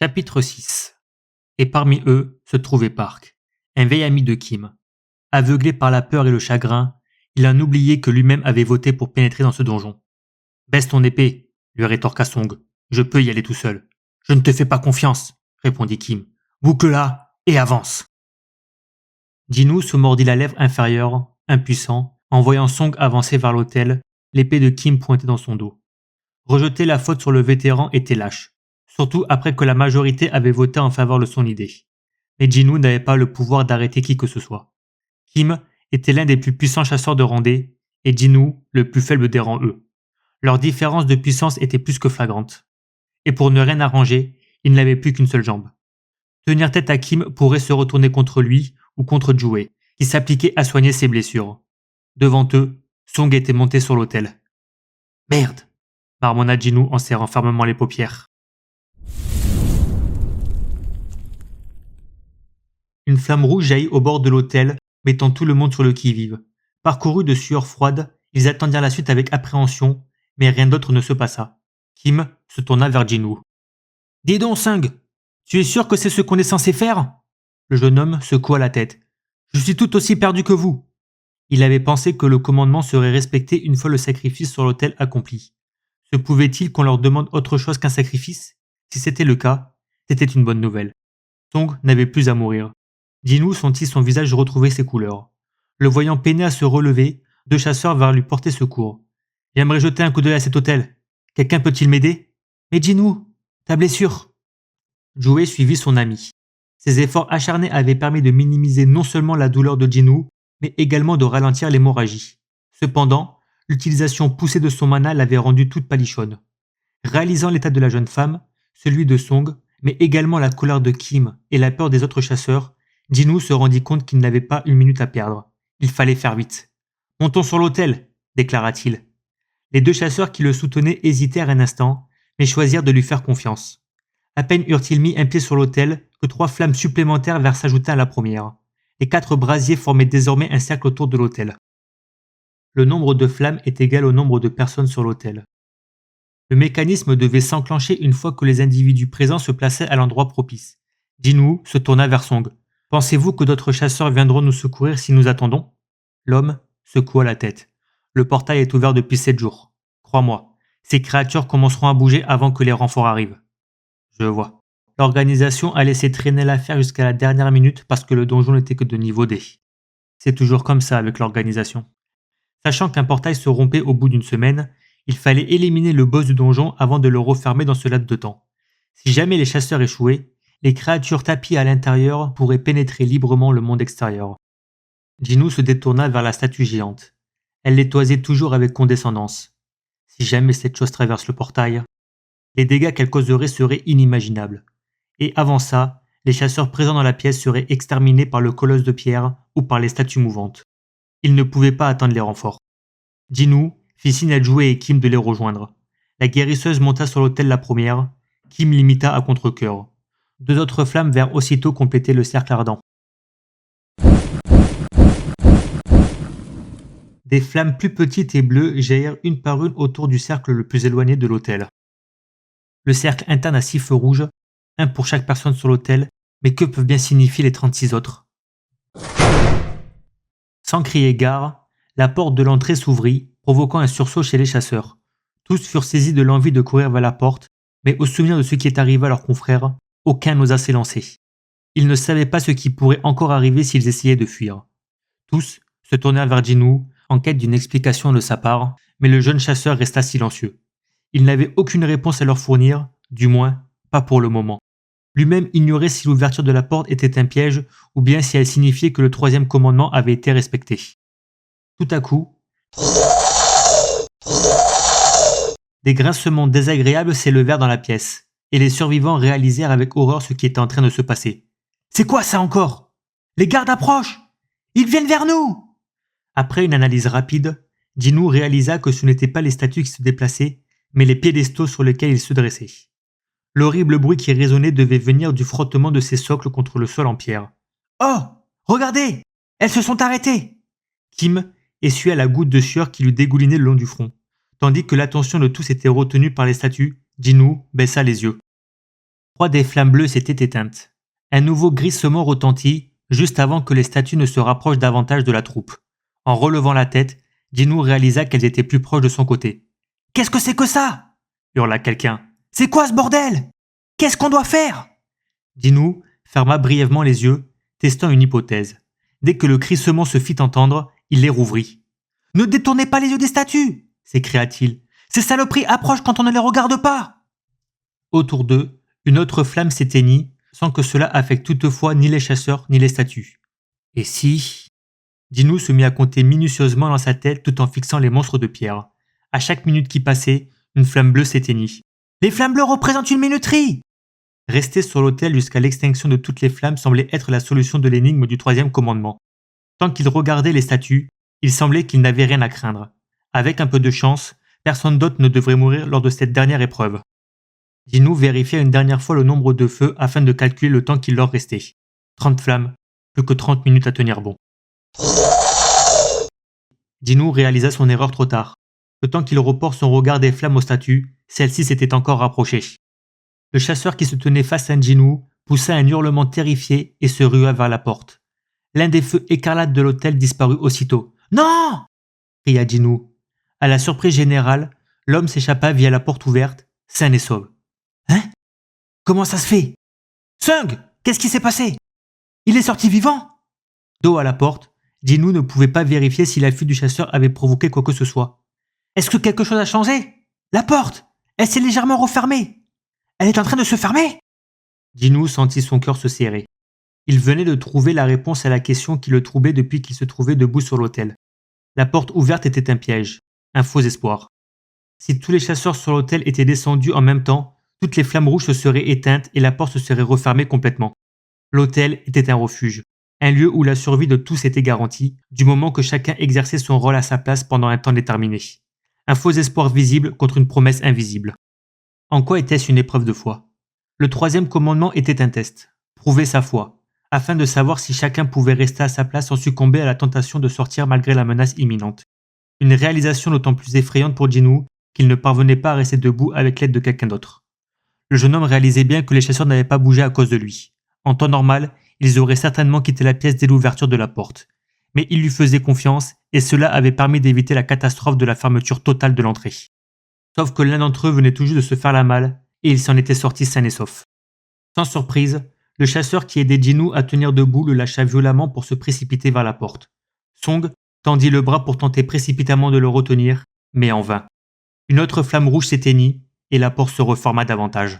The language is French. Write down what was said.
Chapitre 6. Et parmi eux se trouvait Park, un vieil ami de Kim. Aveuglé par la peur et le chagrin, il en oubliait que lui-même avait voté pour pénétrer dans ce donjon. Baisse ton épée, lui rétorqua Song. Je peux y aller tout seul. Je ne te fais pas confiance, répondit Kim. Boucle-la et avance. Jin-woo se mordit la lèvre inférieure, impuissant, en voyant Song avancer vers l'autel, l'épée de Kim pointée dans son dos. Rejeter la faute sur le vétéran était lâche, surtout après que la majorité avait voté en faveur de son idée. Mais Jin-woo n'avait pas le pouvoir d'arrêter qui que ce soit. Kim était l'un des plus puissants chasseurs de Randé, et Jin-woo le plus faible des rangs eux. Leur différence de puissance était plus que flagrante. Et pour ne rien arranger, il n'avait plus qu'une seule jambe. Tenir tête à Kim pourrait se retourner contre lui ou contre Jouet, qui s'appliquait à soigner ses blessures. Devant eux, Song était monté sur l'autel. « Merde !» marmonna Jin-woo en serrant fermement les paupières. Une flamme rouge jaillit au bord de l'autel, mettant tout le monde sur le qui-vive. Parcourus de sueur froide, ils attendirent la suite avec appréhension, mais rien d'autre ne se passa. Kim se tourna vers Jin-woo. « Dis donc, Sung, tu es sûr que c'est ce qu'on est censé faire ?» Le jeune homme secoua la tête. « Je suis tout aussi perdu que vous. » Il avait pensé que le commandement serait respecté une fois le sacrifice sur l'autel accompli. Se pouvait-il qu'on leur demande autre chose qu'un sacrifice? Si c'était le cas, c'était une bonne nouvelle. Song n'avait plus à mourir. Jin-woo sentit son visage retrouver ses couleurs. Le voyant peiner à se relever, deux chasseurs vinrent lui porter secours. « J'aimerais jeter un coup d'œil à cet hôtel. Quelqu'un peut-il m'aider ?»« Mais Jin-woo, ta blessure !» Jouet suivit son ami. Ses efforts acharnés avaient permis de minimiser non seulement la douleur de Jin-woo, mais également de ralentir l'hémorragie. Cependant, l'utilisation poussée de son mana l'avait rendue toute palichonne. Réalisant l'état de la jeune femme, celui de Song, mais également la colère de Kim et la peur des autres chasseurs, Jin-woo se rendit compte qu'il n'avait pas une minute à perdre. Il fallait faire vite. « Montons sur l'autel !» déclara-t-il. Les deux chasseurs qui le soutenaient hésitèrent un instant, mais choisirent de lui faire confiance. À peine eurent-ils mis un pied sur l'autel que 3 flammes supplémentaires vinrent s'ajouter à la première. Les 4 brasiers formaient désormais un cercle autour de l'autel. Le nombre de flammes est égal au nombre de personnes sur l'autel. Le mécanisme devait s'enclencher une fois que les individus présents se plaçaient à l'endroit propice. Jin-woo se tourna vers Song. « Pensez-vous que d'autres chasseurs viendront nous secourir si nous attendons ?» L'homme secoua la tête. « Le portail est ouvert depuis 7 jours. Crois-moi, ces créatures commenceront à bouger avant que les renforts arrivent. » Je vois. L'organisation a laissé traîner l'affaire jusqu'à la dernière minute parce que le donjon n'était que de niveau D. C'est toujours comme ça avec l'organisation. Sachant qu'un portail se rompait au bout d'une semaine, il fallait éliminer le boss du donjon avant de le refermer dans ce laps de temps. Si jamais les chasseurs échouaient, les créatures tapies à l'intérieur pourraient pénétrer librement le monde extérieur. Jin-woo se détourna vers la statue géante. Elle les toisait toujours avec condescendance. Si jamais cette chose traverse le portail, les dégâts qu'elle causerait seraient inimaginables. Et avant ça, les chasseurs présents dans la pièce seraient exterminés par le colosse de pierre ou par les statues mouvantes. Ils ne pouvaient pas attendre les renforts. Jin-woo fit signe à Jouet et Kim de les rejoindre. La guérisseuse monta sur l'autel la première, Kim l'imita à contre-cœur. 2 autres flammes vinrent aussitôt compléter le cercle ardent. Des flammes plus petites et bleues jaillirent une par une autour du cercle le plus éloigné de l'autel. Le cercle interne a 6 feux rouges, un pour chaque personne sur l'autel, mais que peuvent bien signifier les 36 autres? Sans crier gare, la porte de l'entrée s'ouvrit, provoquant un sursaut chez les chasseurs. Tous furent saisis de l'envie de courir vers la porte, mais au souvenir de ce qui est arrivé à leurs confrères, aucun n'osa s'élancer. Ils ne savaient pas ce qui pourrait encore arriver s'ils essayaient de fuir. Tous se tournèrent vers Jin-woo en quête d'une explication de sa part, mais le jeune chasseur resta silencieux. Il n'avait aucune réponse à leur fournir, du moins, pas pour le moment. Lui-même ignorait si l'ouverture de la porte était un piège ou bien si elle signifiait que le 3e commandement avait été respecté. Tout à coup, des grincements désagréables s'élevèrent dans la pièce, et les survivants réalisèrent avec horreur ce qui était en train de se passer. « C'est quoi ça encore? Les gardes approchent! Ils viennent vers nous !» Après une analyse rapide, Jin-woo réalisa que ce n'étaient pas les statues qui se déplaçaient, mais les piédestaux sur lesquels ils se dressaient. L'horrible bruit qui résonnait devait venir du frottement de ces socles contre le sol en pierre. « Oh! Regardez! Elles se sont arrêtées !» Kim essuya la goutte de sueur qui lui dégoulinait le long du front. Tandis que l'attention de tous était retenue par les statues, Jin-woo baissa les yeux. Trois des flammes bleues s'étaient éteintes. Un nouveau grissement retentit, juste avant que les statues ne se rapprochent davantage de la troupe. En relevant la tête, Jinwoo réalisa qu'elles étaient plus proches de son côté. « Qu'est-ce que c'est que ça ?» hurla quelqu'un. « C'est quoi ce bordel? Qu'est-ce qu'on doit faire ?» Jinwoo ferma brièvement les yeux, testant une hypothèse. Dès que le crissement se fit entendre, il les rouvrit. « Ne détournez pas les yeux des statues !» s'écria-t-il. « Ces saloperies approchent quand on ne les regarde pas !» Autour d'eux, une autre flamme s'éteignit, sans que cela affecte toutefois ni les chasseurs ni les statues. Et si... Jinwoo se mit à compter minutieusement dans sa tête tout en fixant les monstres de pierre. À chaque minute qui passait, une flamme bleue s'éteignit. « Les flammes bleues représentent une minuterie !» Rester sur l'autel jusqu'à l'extinction de toutes les flammes semblait être la solution de l'énigme du troisième commandement. Tant qu'il regardait les statues, il semblait qu'il n'avait rien à craindre. Avec un peu de chance, personne d'autre ne devrait mourir lors de cette dernière épreuve. Jinwoo vérifia une dernière fois le nombre de feux afin de calculer le temps qu'il leur restait. 30 flammes, plus que 30 minutes à tenir bon. Jinwoo réalisa son erreur trop tard. Le temps qu'il reporte son regard des flammes aux statues, celle-ci s'était encore rapprochée. Le chasseur qui se tenait face à Jinwoo poussa un hurlement terrifié et se rua vers la porte. L'un des feux écarlates de l'hôtel disparut aussitôt. « Non !» cria Jinwoo. À la surprise générale, l'homme s'échappa via la porte ouverte, sain et sauve. « Hein? Comment ça se fait? Sung, qu'est-ce qui s'est passé? Il est sorti vivant ?» Dos à la porte, Jinwoo ne pouvait pas vérifier si la fuite du chasseur avait provoqué quoi que ce soit. « Est-ce que quelque chose a changé? La porte! Elle s'est légèrement refermée! Elle est en train de se fermer ?» Jinwoo sentit son cœur se serrer. Il venait de trouver la réponse à la question qui le troublait depuis qu'il se trouvait debout sur l'autel. La porte ouverte était un piège, un faux espoir. Si tous les chasseurs sur l'autel étaient descendus en même temps, toutes les flammes rouges se seraient éteintes et la porte se serait refermée complètement. L'autel était un refuge, un lieu où la survie de tous était garantie, du moment que chacun exerçait son rôle à sa place pendant un temps déterminé. Un faux espoir visible contre une promesse invisible. En quoi était-ce une épreuve de foi? Le troisième commandement était un test, prouver sa foi, afin de savoir si chacun pouvait rester à sa place sans succomber à la tentation de sortir malgré la menace imminente. Une réalisation d'autant plus effrayante pour Jinwoo qu'il ne parvenait pas à rester debout avec l'aide de quelqu'un d'autre. Le jeune homme réalisait bien que les chasseurs n'avaient pas bougé à cause de lui. En temps normal, ils auraient certainement quitté la pièce dès l'ouverture de la porte. Mais il lui faisait confiance et cela avait permis d'éviter la catastrophe de la fermeture totale de l'entrée. Sauf que l'un d'entre eux venait tout juste de se faire la malle et il s'en était sorti sain et sauf. Sans surprise, le chasseur qui aidait Jinwoo à tenir debout le lâcha violemment pour se précipiter vers la porte. Song tendit le bras pour tenter précipitamment de le retenir, mais en vain. Une autre flamme rouge s'éteignit et la porte se reforma davantage.